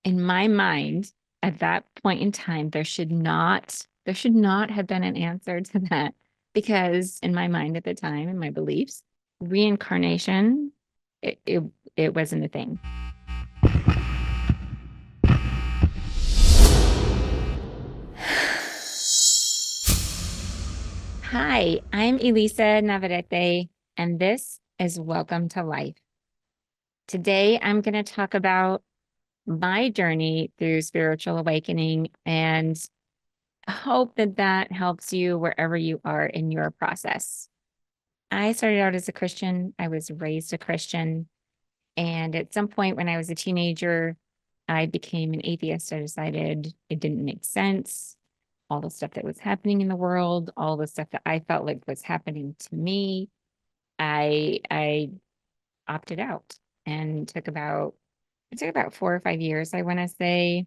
in my mind, at that point in time, there should not have been an answer to that because in my mind at the time, in my beliefs, reincarnation, it, it, it wasn't a thing. Hi, I'm Elisa Navarrete, and this is Welcome to Life. Today, I'm going to talk about my journey through spiritual awakening and hope that that helps you wherever you are in your process. I started out as a Christian. I was raised a Christian. And at some point when I was a teenager, I became an atheist. I decided it didn't make sense. All the stuff that was happening in the world, all the stuff that I felt like was happening to me, I opted out and it took about 4 or 5 years, I want to say.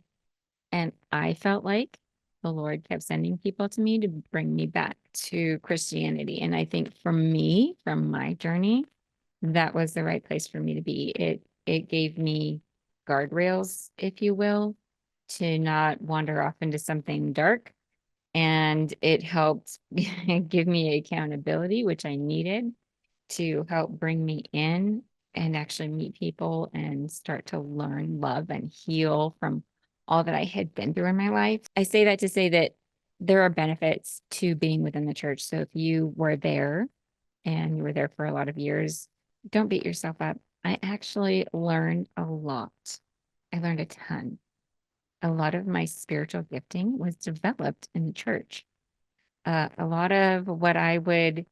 And I felt like the Lord kept sending people to me to bring me back to Christianity. And I think for me, from my journey, that was the right place for me to be. It gave me guardrails, if you will, to not wander off into something dark. And it helped give me accountability, which I needed to help bring me in and actually meet people and start to learn, love, and heal from all that I had been through in my life. I say that to say that there are benefits to being within the church. So if you were there and you were there for a lot of years, don't beat yourself up. I actually learned a lot. I learned a ton. A lot of my spiritual gifting was developed in the church. A lot of what I would,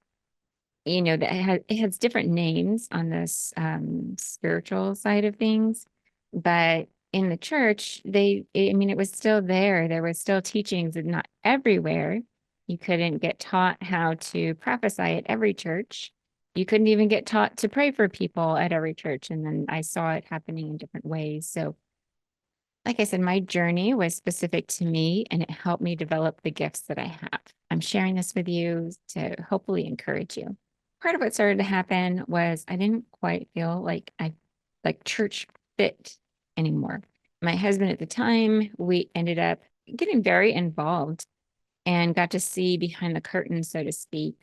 that it has different names on this spiritual side of things, but in the church, it was still there. There was still teachings, and not everywhere. You couldn't get taught how to prophesy at every church. You couldn't even get taught to pray for people at every church. And then I saw it happening in different ways. So, like I said, my journey was specific to me and it helped me develop the gifts that I have. I'm sharing this with you to hopefully encourage you. Part of what started to happen was I didn't quite feel like church fit anymore. My husband at the time, we ended up getting very involved and got to see behind the curtain, so to speak,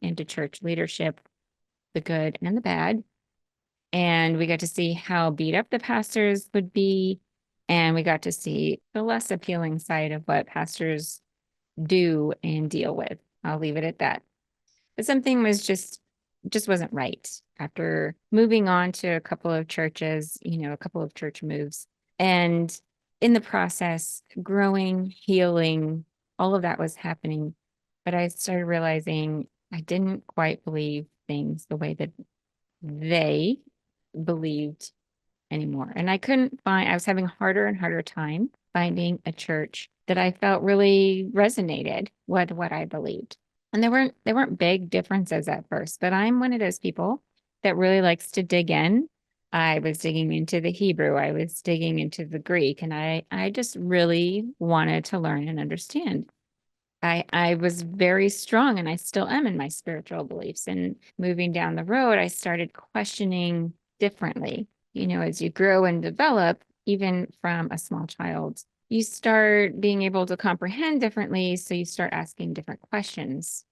into church leadership, the good and the bad. And we got to see how beat up the pastors would be. And we got to see the less appealing side of what pastors do and deal with. I'll leave it at that. But something was just wasn't right after moving on to a couple of churches, a couple of church moves. And in the process, growing, healing, all of that was happening. But I started realizing I didn't quite believe things the way that they believed anymore. And I was having a harder and harder time finding a church that I felt really resonated with what I believed. And there weren't big differences at first, but I'm one of those people that really likes to dig in. I was digging into the Hebrew, I was digging into the Greek, and I just really wanted to learn and understand. I was very strong and I still am in my spiritual beliefs. And moving down the road, I started questioning differently. As you grow and develop, even from a small child, you start being able to comprehend differently. So you start asking different questions.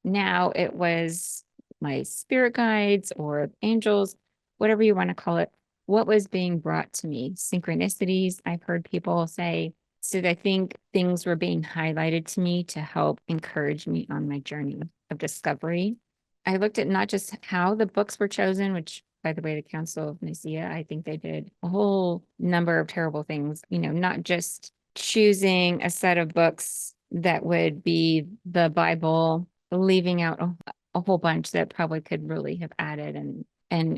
Now it was my spirit guides or angels, whatever you want to call it, what was being brought to me. Synchronicities, I've heard people say. So I think things were being highlighted to me to help encourage me on my journey of discovery. I looked at not just how the books were chosen, which, by the way, the Council of Nicaea, I think they did a whole number of terrible things, not just choosing a set of books that would be the Bible, leaving out a whole bunch that probably could really have added and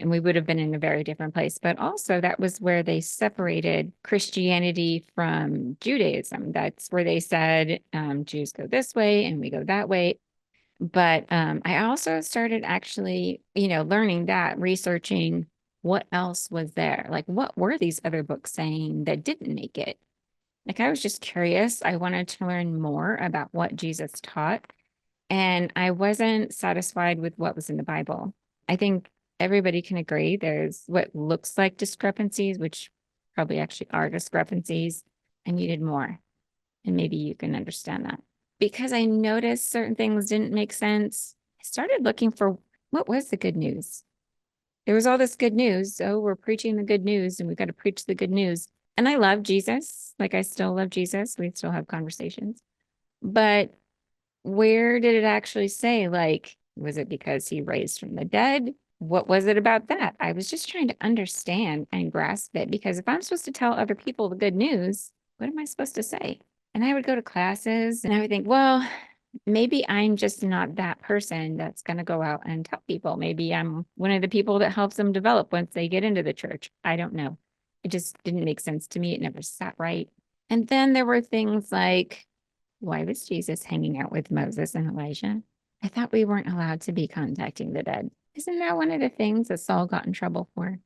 we would have been in a very different place. But also that was where they separated Christianity from Judaism. That's where they said Jews go this way and we go that way. But I also started actually, learning that, researching what else was there. Like, what were these other books saying that didn't make it? Like, I was just curious. I wanted to learn more about what Jesus taught. And I wasn't satisfied with what was in the Bible. I think everybody can agree there's what looks like discrepancies, which probably actually are discrepancies. I needed more. And maybe you can understand that. Because I noticed certain things didn't make sense, I started looking for what was the good news. There was all this good news. Oh, we're preaching the good news and we've got to preach the good news. And I love Jesus. Like I still love Jesus. We still have conversations. But where did it actually say, like, was it because he raised from the dead? What was it about that? I was just trying to understand and grasp it because if I'm supposed to tell other people the good news, what am I supposed to say? And I would go to classes and I would think, well, maybe I'm just not that person that's going to go out and tell people. Maybe I'm one of the people that helps them develop once they get into the church. I don't know. It just didn't make sense to me. It never sat right. And then there were things like, why was Jesus hanging out with Moses and Elijah? I thought we weren't allowed to be contacting the dead. Isn't that one of the things that Saul got in trouble for?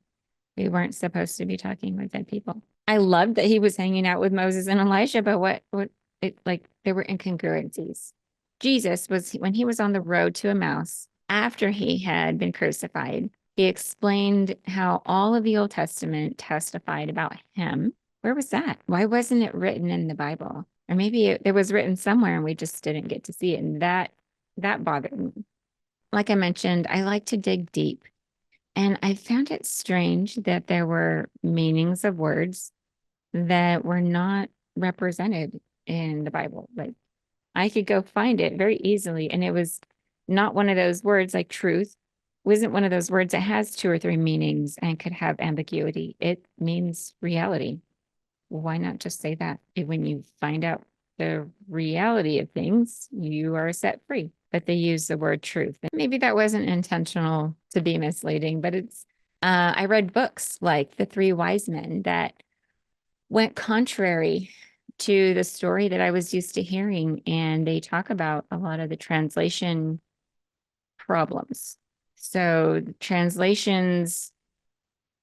We weren't supposed to be talking with dead people. I loved that he was hanging out with Moses and Elijah, but there were incongruencies. Jesus was, when he was on the road to Emmaus, after he had been crucified, he explained how all of the Old Testament testified about him. Where was that? Why wasn't it written in the Bible? Or maybe it was written somewhere and we just didn't get to see it. And that bothered me. Like I mentioned, I like to dig deep. And I found it strange that there were meanings of words that were not represented in the Bible. Like I could go find it very easily. And it was not one of those words like truth wasn't one of those words that has two or three meanings and could have ambiguity. It means reality. Why not just say that? When you find out the reality of things, you are set free. But they use the word truth. And maybe that wasn't intentional to be misleading, but I read books like The Three Wise Men that went contrary to the story that I was used to hearing. And they talk about a lot of the translation problems. So translations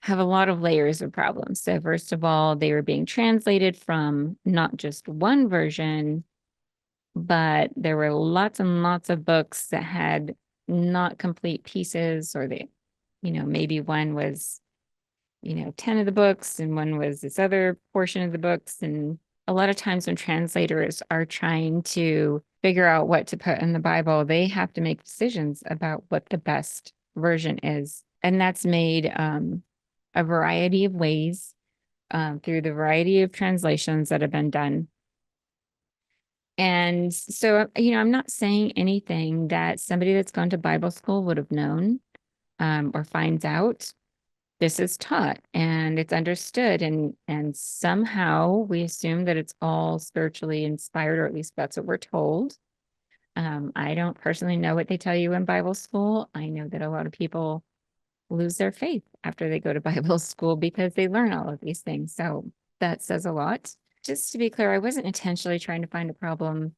have a lot of layers of problems. So first of all, they were being translated from not just one version, but there were lots and lots of books that had not complete pieces, or maybe one was 10 of the books and one was this other portion of the books. And a lot of times when translators are trying to figure out what to put in the Bible, they have to make decisions about what the best version is. And that's made a variety of ways through the variety of translations that have been done. And so, I'm not saying anything that somebody that's gone to Bible school would have known or finds out. This is taught and it's understood. And somehow we assume that it's all spiritually inspired, or at least that's what we're told. I don't personally know what they tell you in Bible school. I know that a lot of people lose their faith after they go to Bible school because they learn all of these things. So that says a lot. Just to be clear, I wasn't intentionally trying to find a problem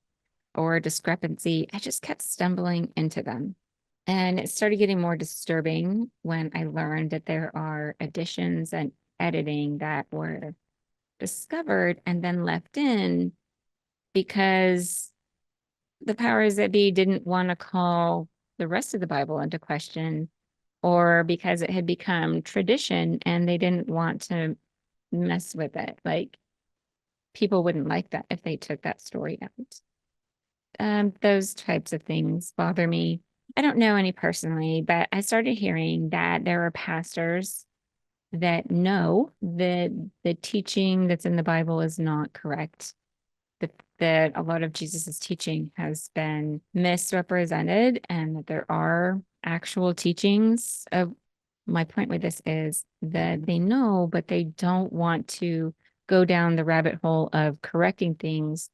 or a discrepancy. I just kept stumbling into them. And it started getting more disturbing when I learned that there are additions and editing that were discovered and then left in because the powers that be didn't want to call the rest of the Bible into question, or because it had become tradition and they didn't want to mess with it. Like people wouldn't like that if they took that story out. Those types of things bother me. I don't know any personally, but I started hearing that there are pastors that know that the teaching that's in the Bible is not correct, that a lot of Jesus's teaching has been misrepresented, and that there are actual teachings of. My point with this is that they know, but they don't want to go down the rabbit hole of correcting things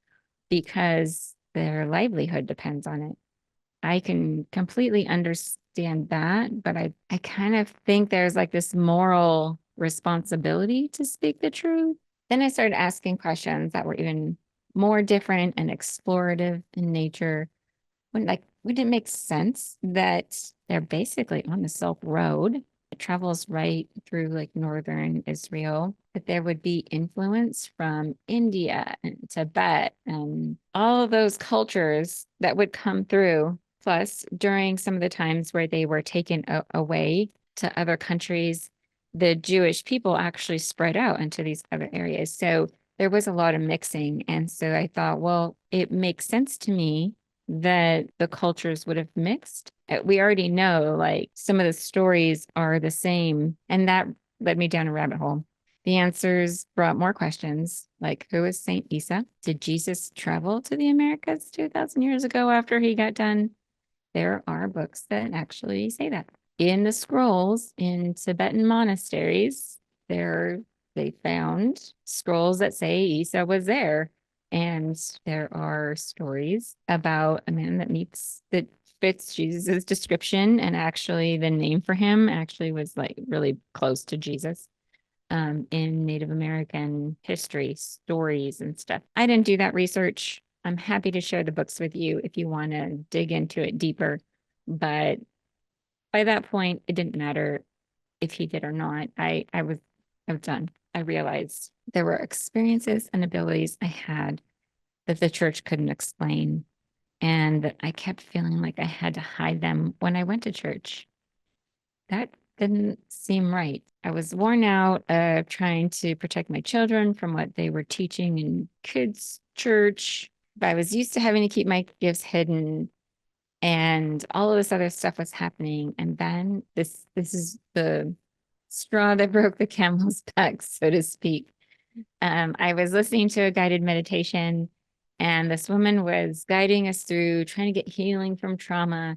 because their livelihood depends on it. I can completely understand that, but I kind of think there's like this moral responsibility to speak the truth. Then I started asking questions that were even more different and explorative in nature. Wouldn't it make sense that they're basically on the Silk Road? It travels right through like northern Israel, that there would be influence from India and Tibet and all of those cultures that would come through. Plus, during some of the times where they were taken away to other countries, the Jewish people actually spread out into these other areas. So there was a lot of mixing. And so I thought, well, it makes sense to me that the cultures would have mixed. We already know like some of the stories are the same. And that led me down a rabbit hole. The answers brought more questions like who is Saint Isa? Did Jesus travel to the Americas 2000 years ago after he got done? There are books that actually say that. In the scrolls in Tibetan monasteries, they found scrolls that say Isa was there. And there are stories about a man that fits Jesus's description, and actually the name for him actually was like really close to Jesus in Native American history, stories and stuff. I didn't do that research. I'm happy to share the books with you if you want to dig into it deeper. But by that point, it didn't matter if he did or not. I was done. I realized there were experiences and abilities I had that the church couldn't explain. And that I kept feeling like I had to hide them when I went to church. That didn't seem right. I was worn out of trying to protect my children from what they were teaching in kids' church. But I was used to having to keep my gifts hidden, and all of this other stuff was happening. And then this is the straw that broke the camel's back, so to speak. I was listening to a guided meditation, and this woman was guiding us through trying to get healing from trauma.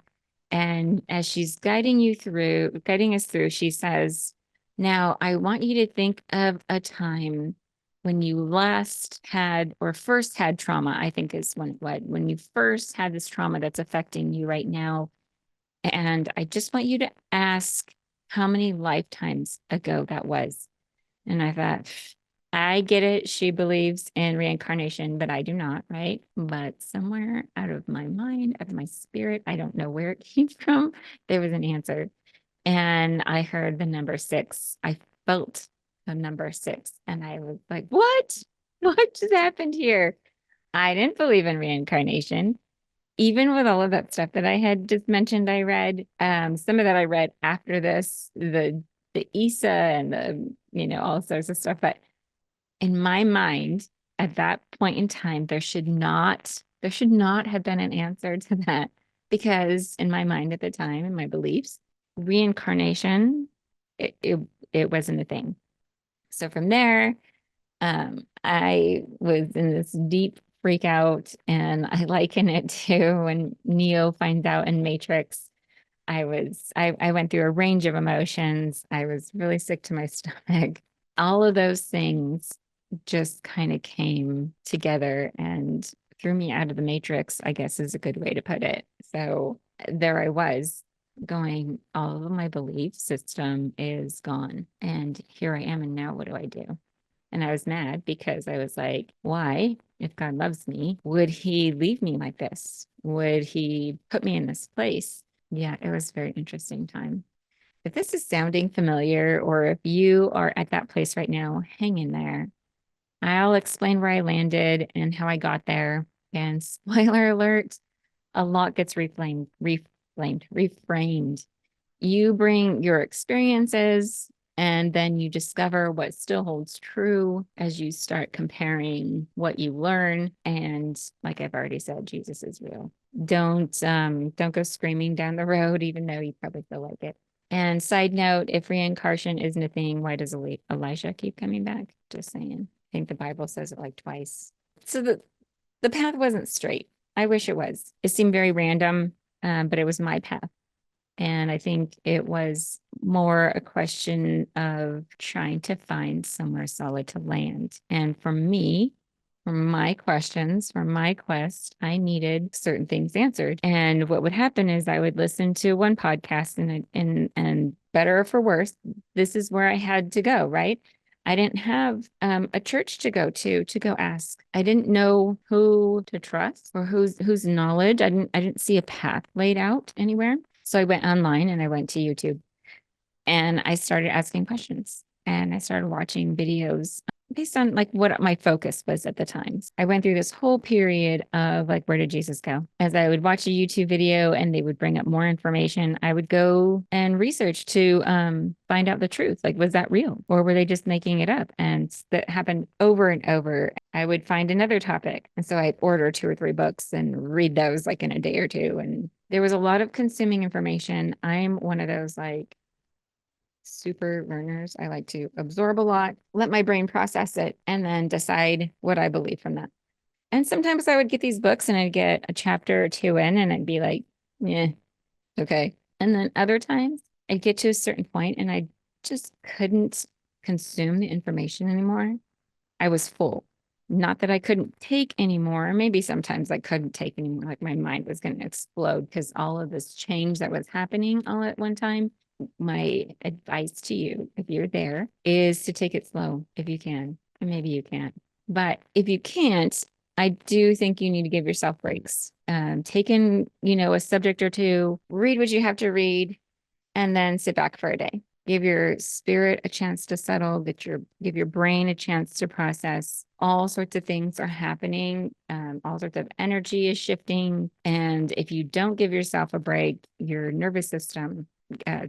And as she's guiding us through, she says, now I want you to think of a time when you last had or first had trauma, I think is when you first had this trauma that's affecting you right now. And I just want you to ask how many lifetimes ago that was. And I thought, I get it. She believes in reincarnation, but I do not, right? But somewhere out of my mind, out of my spirit, I don't know where it came from, there was an answer. And I heard the number 6. I felt the number 6. And I was like, what? What just happened here? I didn't believe in reincarnation. Even with all of that stuff that I had just mentioned, I read, some of that I read after this, the Isa and all sorts of stuff. But in my mind, at that point in time, there should not have been an answer to that, because in my mind at the time, in my beliefs, reincarnation, it it, it wasn't a thing. So from there, I was in this deep freak out, and I liken it to when Neo finds out in Matrix. I went through a range of emotions. I was really sick to my stomach. All of those things just kind of came together and threw me out of the matrix, I guess is a good way to put it. So there I was going, all of my belief system is gone. And here I am. And now what do I do? And I was mad because I was like, why, if God loves me, would he leave me like this? Would he put me in this place? Yeah, it was a very interesting time. If this is sounding familiar, or if you are at that place right now, hang in there. I'll explain where I landed and how I got there. And spoiler alert, a lot gets reframed. You bring your experiences, and then you discover what still holds true as you start comparing what you learn. And like I've already said, Jesus is real. Don't go screaming down the road, even though you probably feel like it. And side note, if reincarnation isn't a thing, why does Elijah keep coming back? Just saying. I think the Bible says it like twice. So the path wasn't straight. I wish it was. It seemed very random, but it was my path. And I think it was more a question of trying to find somewhere solid to land. And for me, for my questions, for my quest, I needed certain things answered. And what would happen is I would listen to one podcast, and better or for worse, this is where I had to go, right? I didn't have a church to go ask. I didn't know who to trust or whose knowledge. I didn't see a path laid out anywhere. So I went online and I went to YouTube, and I started asking questions, and I started watching videos based on like what my focus was at the time. I went through this whole period of like, where did Jesus go? As I would watch a YouTube video and they would bring up more information, I would go and research to find out the truth. Like, was that real or were they just making it up? And that happened over and over. I would find another topic. And so I'd order 2 or 3 books and read those like in a day or two. And there was a lot of consuming information. I'm one of those like super learners. I like to absorb a lot, let my brain process it, and then decide what I believe from that. And sometimes I would get these books and I'd get a chapter or two in and I'd be like, yeah, okay. And then other times I'd get to a certain point and I just couldn't consume the information anymore. I was full. Not that I couldn't take anymore. Maybe sometimes I couldn't take anymore. Like my mind was going to explode because all of this change that was happening all at one time. My advice to you, if you're there, is to take it slow if you can. And maybe you can't. But if you can't, I do think you need to give yourself breaks. Take in, a subject or two, read what you have to read, and then sit back for a day. Give your spirit a chance to settle, give your brain a chance to process. All sorts of things are happening. All sorts of energy is shifting. And if you don't give yourself a break, your nervous system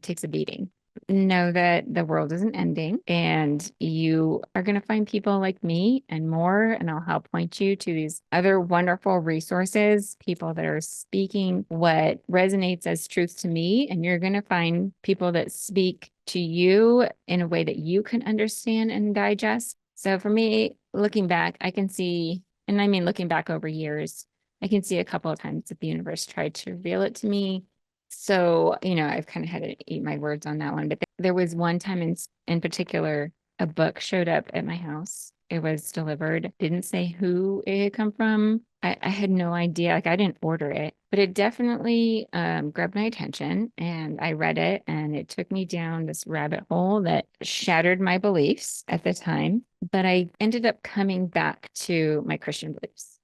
takes a beating. Know that the world isn't ending and you are going to find people like me and more. And I'll help point you to these other wonderful resources, people that are speaking what resonates as truth to me. And you're going to find people that speak to you in a way that you can understand and digest. So for me, looking back, I can see, and I mean, looking back over years, I can see a couple of times that the universe tried to reveal it to me. So, I've kind of had to eat my words on that one. But there was one time in particular, a book showed up at my house. It was delivered. Didn't say who it had come from. I had no idea. Like I didn't order it, but it definitely grabbed my attention and I read it and it took me down this rabbit hole that shattered my beliefs at the time. But I ended up coming back to my Christian beliefs.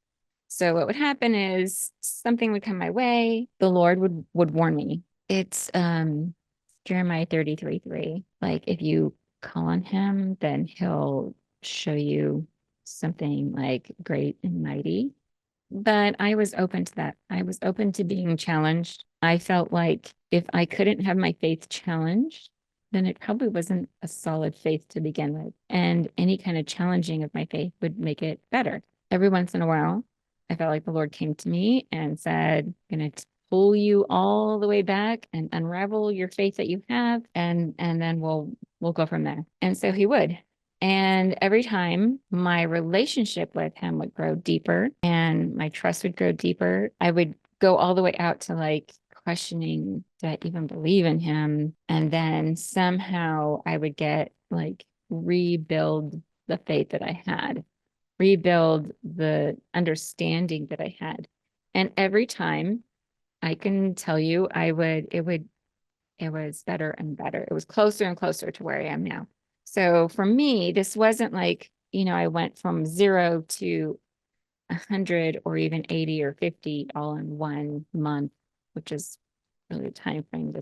So what would happen is something would come my way. The Lord would warn me. It's Jeremiah 33:3. Like if you call on him, then he'll show you something like great and mighty. But I was open to that. I was open to being challenged. I felt like if I couldn't have my faith challenged, then it probably wasn't a solid faith to begin with. And any kind of challenging of my faith would make it better. Every once in a while, I felt like the Lord came to me and said, I'm going to pull you all the way back and unravel your faith that you have, and then we'll go from there. And so he would. And every time my relationship with him would grow deeper and my trust would grow deeper, I would go all the way out to like questioning, did I even believe in him? And then somehow I would get like rebuild the faith that I had, rebuild the understanding that I had. And every time I can tell you, it was better and better. It was closer and closer to where I am now. So for me, this wasn't like, I went from 0 to 100 or even 80 or 50 all in 1 month, which is really the time frame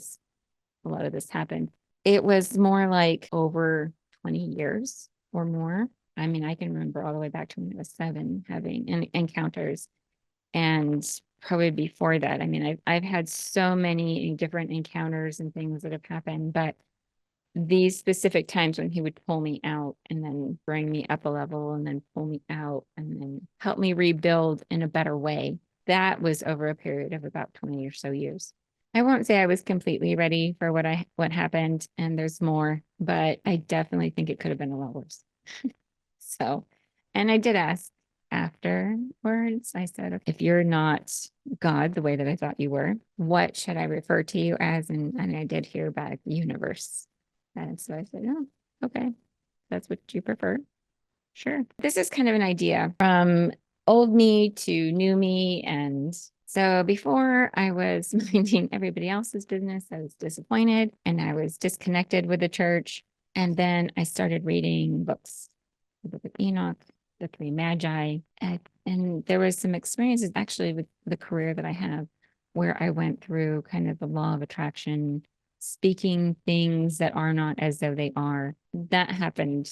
a lot of this happened. It was more like over 20 years or more. I mean, I can remember all the way back to when I was 7 having encounters, and probably before that. I mean, I've had so many different encounters and things that have happened, but these specific times when he would pull me out and then bring me up a level and then pull me out and then help me rebuild in a better way, that was over a period of about 20 or so years. I won't say I was completely ready for what happened, and there's more, but I definitely think it could have been a lot worse. So, and I did ask afterwards, I said, if you're not God the way that I thought you were, what should I refer to you as? And I did hear back universe. And so I said, oh, okay, that's what you prefer. Sure. This is kind of an idea from old me to new me. And so before I was minding everybody else's business, I was disappointed and I was disconnected with the church. And then I started reading books, the Book of Enoch, the Three Magi. And there was some experiences actually with the career that I have where I went through kind of the law of attraction, speaking things that are not as though they are. That happened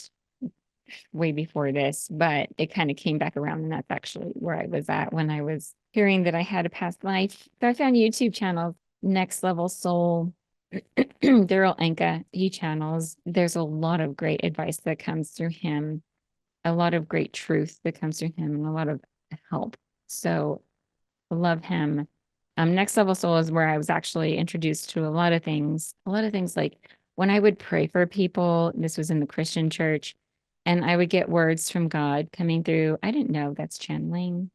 way before this, but it kind of came back around, and that's actually where I was at when I was hearing that I had a past life. So I found YouTube channels, Next Level Soul, Daryl Anka, he channels. There's a lot of great advice that comes through him, a lot of great truth that comes through him, and a lot of help. So love him. Next Level Soul is where I was actually introduced to a lot of things like when I would pray for people, this was in the Christian church, and I would get words from God coming through. I didn't know that's channeling.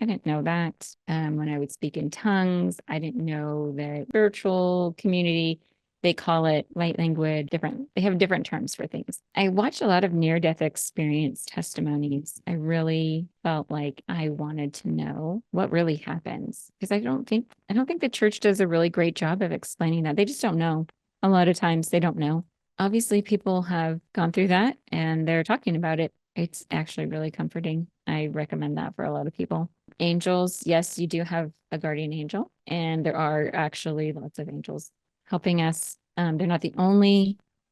I didn't know that. When I would speak in tongues, I didn't know that spiritual community, they call it light language, different, they have different terms for things. I watched a lot of near-death experience testimonies. I really felt like I wanted to know what really happens because I don't think the church does a really great job of explaining that. They just don't know. A lot of times they don't know. Obviously, people have gone through that and they're talking about it. It's actually really comforting. I recommend that for a lot of people. Angels, yes, you do have a guardian angel, and there are actually lots of angels helping us. They're not the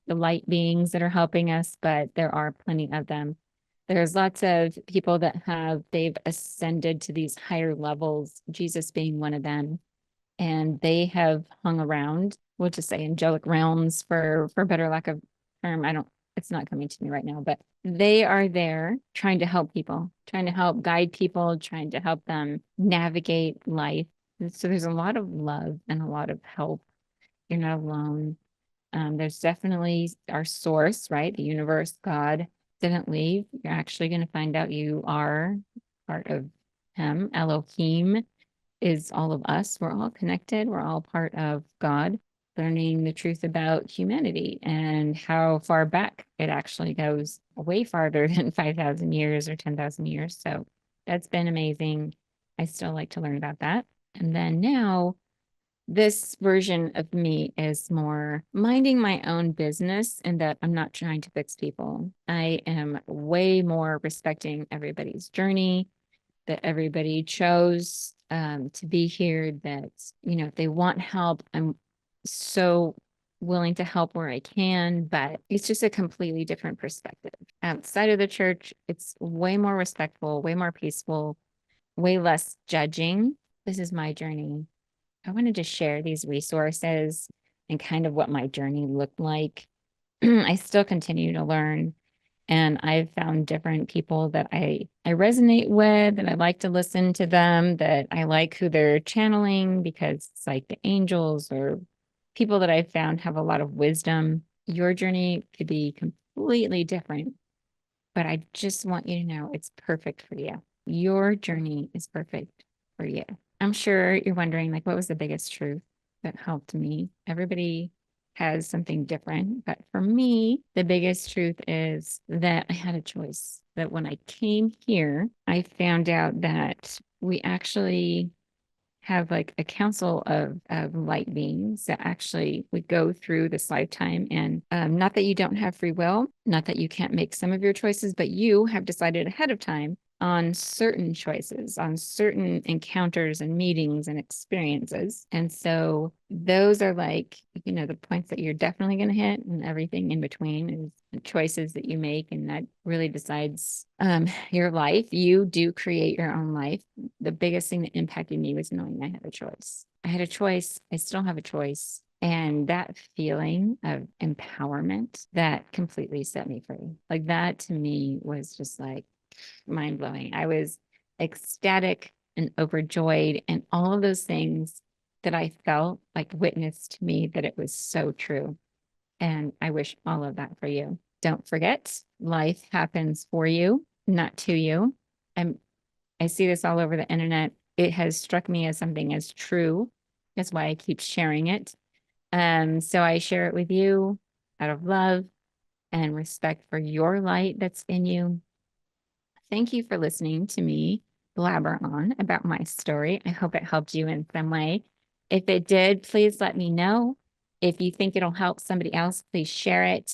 light beings that are helping us, but there are plenty of them. There's lots of people that they've ascended to these higher levels, Jesus being one of them, and they have hung around, we'll just say angelic realms for better lack of term. It's not coming to me right now, but they are there trying to help people, trying to help guide people, trying to help them navigate life. And so there's a lot of love and a lot of help. You're not alone. There's definitely our source, right? The universe, God didn't leave. You're actually going to find out you are part of Him. Elohim is all of us. We're all connected. We're all part of God, learning the truth about humanity and how far back it actually goes, way farther than 5,000 years or 10,000 years. So that's been amazing. I still like to learn about that. And then now, this version of me is more minding my own business and that I'm not trying to fix people. I am way more respecting everybody's journey, that everybody chose to be here, that, if they want help, I'm so willing to help where I can, but it's just a completely different perspective. Outside of the church, it's way more respectful, way more peaceful, way less judging. This is my journey. I wanted to share these resources and kind of what my journey looked like. I still continue to learn, and I've found different people that I resonate with, and I like to listen to them, that I like who they're channeling because it's like the angels or people that I've found have a lot of wisdom. Your journey could be completely different, but I just want you to know it's perfect for you. Your journey is perfect for you. I'm sure you're wondering, like, what was the biggest truth that helped me? Everybody has something different, but for me, the biggest truth is that I had a choice. That when I came here, I found out that we actually have like a council of light beings that actually would go through this lifetime. And not that you don't have free will, not that you can't make some of your choices, but you have decided ahead of time on certain choices, on certain encounters and meetings and experiences. And so those are like, the points that you're definitely going to hit, and everything in between is the choices that you make. And that really decides your life. You do create your own life. The biggest thing that impacted me was knowing I had a choice. I had a choice. I still have a choice. And that feeling of empowerment, that completely set me free. Like that to me was just like mind blowing. I was ecstatic and overjoyed, and all of those things that I felt like witnessed to me that it was so true. And I wish all of that for you. Don't forget, life happens for you, not to you. I see this all over the internet. It has struck me as something as true. That's why I keep sharing it. So I share it with you out of love and respect for your light that's in you. Thank you for listening to me blabber on about my story. I hope it helped you in some way. If it did, please let me know. If you think it'll help somebody else, please share it.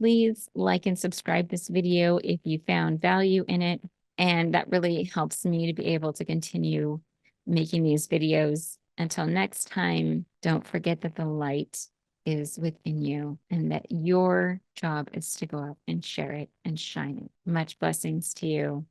Please like and subscribe this video if you found value in it. And that really helps me to be able to continue making these videos. Until next time, don't forget that the light is within you and that your job is to go out and share it and shine it. Much blessings to you.